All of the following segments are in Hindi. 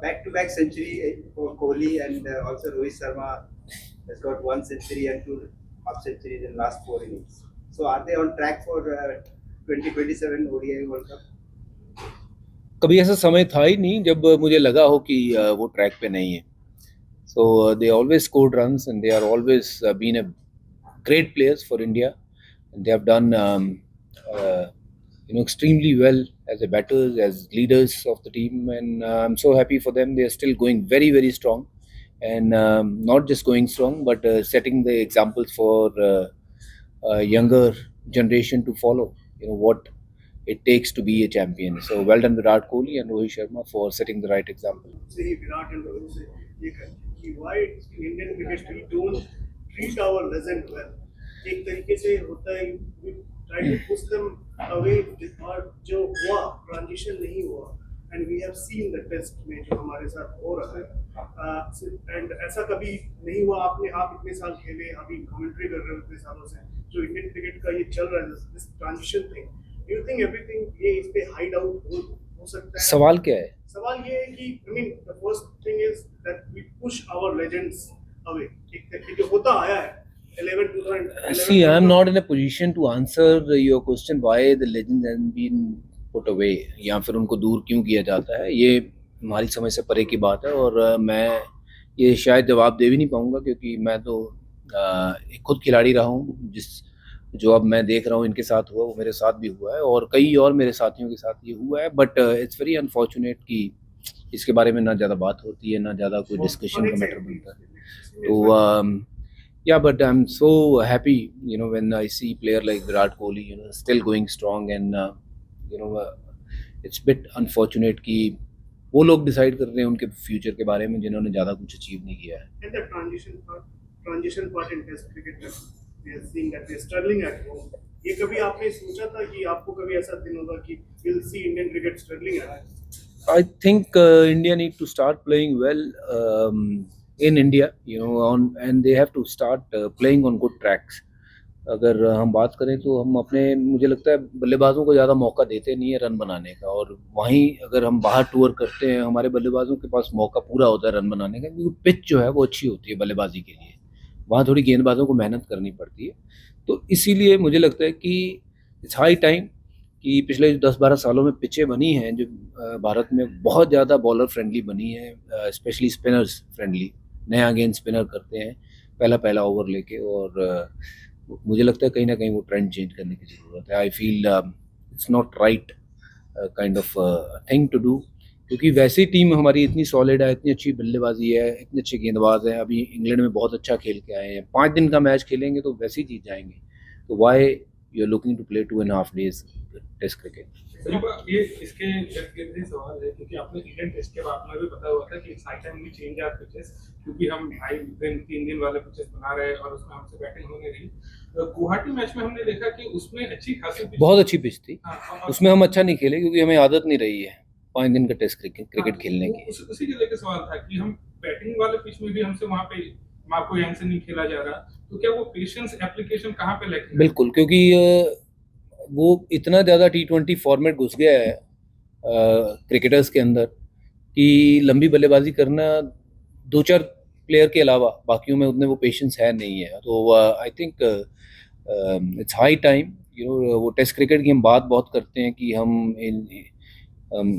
back-to-back century for Kohli and also Rohit Sharma has got one century and two half centuries in last 4 innings. So are they on track for 2027 ODI World Cup? कभी ऐसा समय था ही नहीं जब मुझे लगा हो कि वो ट्रैक पे नहीं है. So they always scored runs and they are always been a great players for India. And they have done extremely well as a batters, as leaders of the team, and I'm so happy for them. They are still going very, very strong, and not just going strong, but setting the examples for younger generation to follow. What it takes to be a champion. So well done Virat Kohli and Rohit Sharma for setting the right example. Say Virat and Rohit say why Indian cricket still don't treat our legend well. एक तरीके से होता है we try to push them away और जो हुआ ट्रांजिशन नहीं हुआ and we have seen the test में जो हमारे साथ हो रहा है and ऐसा कभी नहीं हुआ. आप इतने साल खेले अभी कमेंट्री कर रहे हो इतने सालों से जो इंडियन क्रिकेट का ये चल रहा है this transition thing. Do you think everything ये इस पे हाइड आउट हो सकता है? सवाल क्या है? सवाल ये है कि I mean the first thing is that we push our legends away. एक जो होता आया है 11 See, I am not in a position to answer your question why the legends have been put away या फिर उनको दूर क्यों किया जाता है. ये हमारी समझ से परे की बात है और मैं ये शायद जवाब दे भी नहीं पाऊंगा क्योंकि मैं तो एक खुद खिलाड़ी रहा हूँ. जो अब मैं देख रहा हूँ इनके साथ हुआ वो मेरे साथ भी हुआ है और कई और मेरे साथियों के साथ ये हुआ है. बट इट्स वेरी अनफॉर्चुनेट कि इसके बारे में ना ज़्यादा बात होती है ना ज़्यादा कोई डिस्कशन का मैटर बनता है. तो yeah, but I'm so happy when I see player like Virat Kohli still going strong and it's bit unfortunate कि वो लोग डिसाइड कर रहे हैं उनके फ्यूचर के बारे में जिन्होंने ज़्यादा कुछ अचीव नहीं किया है. And the transition part in Test cricket, we are seeing that we are struggling at home. ये कभी आपने सोचा था कि आपको कभी ऐसा दिन होगा कि we'll see Indian cricket struggling at home? I think India need to start playing well in India, and they have to start playing on good tracks. अगर हम बात करें तो हम मुझे लगता है बल्लेबाजों को ज़्यादा मौका देते नहीं है रन बनाने का और वहीं अगर हम बाहर टूर करते हैं हमारे बल्लेबाजों के पास मौका पूरा होता है रन बनाने का क्योंकि पिच जो है वो अच्छी होती है बल्लेबाजी के लिए. वहाँ थोड़ी गेंदबाजों को मेहनत करनी पड़ती है. तो इसीलिए मुझे लगता है कि इट्स हाई टाइम कि पिछले 10-12 सालों में पिचें बनी हैं जो भारत में बहुत ज़्यादा बॉलर फ्रेंडली बनी है, स्पेशली स्पिनर्स फ्रेंडली. नया गेंद स्पिनर करते हैं पहला ओवर लेके और मुझे लगता है कहीं ना कहीं वो ट्रेंड चेंज करने की ज़रूरत है. I feel it's not right kind of thing to do क्योंकि वैसी टीम हमारी इतनी सॉलिड है, इतनी अच्छी बल्लेबाजी है, इतने अच्छे गेंदबाज हैं. अभी इंग्लैंड में बहुत अच्छा खेल के आए हैं. 5 दिन का मैच खेलेंगे तो वैसे ही जीत जाएंगे. तो why you are looking to play 2.5 days test cricket. ये इसके ही सवाल है क्योंकि आपने इंडियन टेस्ट के बाद में भी पता हुआ था कि हाई टाइम में चेंज आर पिचेस क्योंकि हम 3 दिन वाले पिचेस बना रहे हैं और उसमें हमसे बैटिंग होने रही. गुवाहाटी मैच में हमने देखा कि उसमें अच्छी खासी बहुत अच्छी पिच थी. उसमें हम अच्छा नहीं खेले क्योंकि हमें आदत नहीं रही है 5 दिन का टेस्ट क्रिकेट खेलने की. उसी के लेकर सवाल था कि हम बैटिंग वाले पिच में भी हमसे वहाँ पे आपको यहाँ से नहीं खेला जा रहा तो क्या वो पेशेंस एप्लीकेशन कहाँ पे लगे? बिल्कुल क्योंकि वो इतना ज़्यादा T20 फॉर्मेट घुस गया है क्रिकेटर्स के अंदर कि लंबी बल्लेबाजी करना 2-4 प्लेयर के अलावा बाकियों में उतने वो पेशेंस है नहीं है. तो I think it's high time वो टेस्ट क्रिकेट की हम बात बहुत करते हैं कि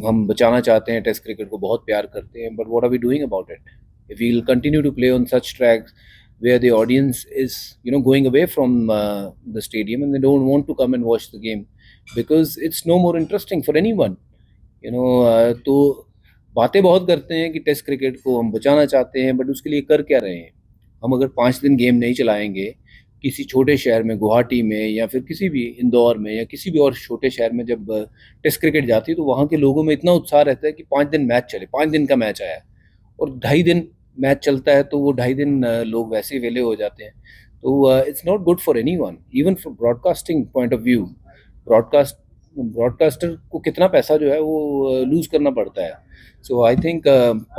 हम बचाना चाहते हैं टेस्ट क्रिकेट को, बहुत प्यार करते हैं. But what are we doing about it? If we will continue to play on such tracks where the audience is going away from the stadium and they don't want to come and watch the game because it's no more interesting for anyone. तो बातें बहुत करते हैं कि टेस्ट क्रिकेट को हम बचाना चाहते हैं बट उसके लिए कर क्या रहे हैं? हम अगर 5 दिन गेम नहीं चलाएंगे किसी छोटे शहर में, गुवाहाटी में या फिर किसी भी इंदौर में या किसी भी और छोटे शहर में जब टेस्ट क्रिकेट जाती है तो वहाँ के लोगों में इतना उत्साह रहता है कि 5 दिन मैच चले. 5 दिन का मैच आया और 2.5 दिन मैच चलता है तो वो 2.5 दिन लोग वैसे ही वेले हो जाते हैं. तो it's not good for anyone, even for broadcasting point of view. Broadcaster को कितना पैसा जो है वो लूज़ करना पड़ता है. सो आई थिंक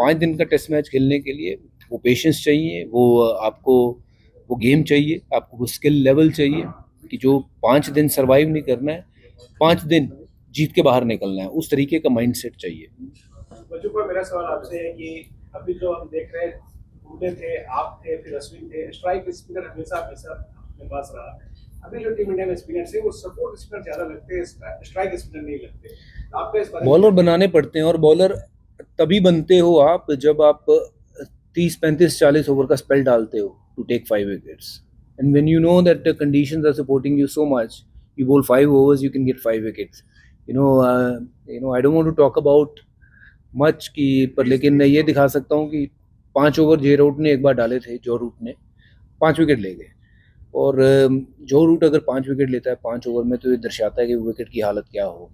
5 दिन का टेस्ट मैच खेलने के लिए वो पेशेंस चाहिए, वो आपको वो गेम चाहिए, आपको वो स्किल लेवल चाहिए कि जो 5 दिन सर्वाइव नहीं करना है, 5 दिन जीत के बाहर निकलना है. उस तरीके का माइंडसेट चाहिए. बच्चों पर मेरा सवाल आपसे है कि अभी जो हम देख रहे हैं, बुमरे थे, आप थे, फिर अश्विन थे, स्ट्राइक स्पिनर हमेशा हमेशा अपने पास रहा। अभी जो टीम इंडिया में स्पिनर्स है वो सपोर्ट स्पिनर ज्यादा लगते हैं, स्ट्राइक स्पिनर नहीं लगते। आपका इस बारे में बॉलर बनाने पड़ते हैं, और बॉलर तभी बनते हो आप जब आप 30, 35, 40 ओवर का स्पेल डालते हो to take 5 wickets, and when you know that the conditions are supporting you so much, you bowl 5 overs, you can get 5 wickets. I don't want to talk about much कि पर लेकिन मैं ये दिखा सकता हूँ कि 5 ओवर जे रूट ने एक बार डाले थे, जो रूट ने 5 विकेट ले गए, और जो रूट अगर 5 विकेट लेता है 5 ओवर में, तो ये दर्शाता है कि विकेट की हालत क्या होगी।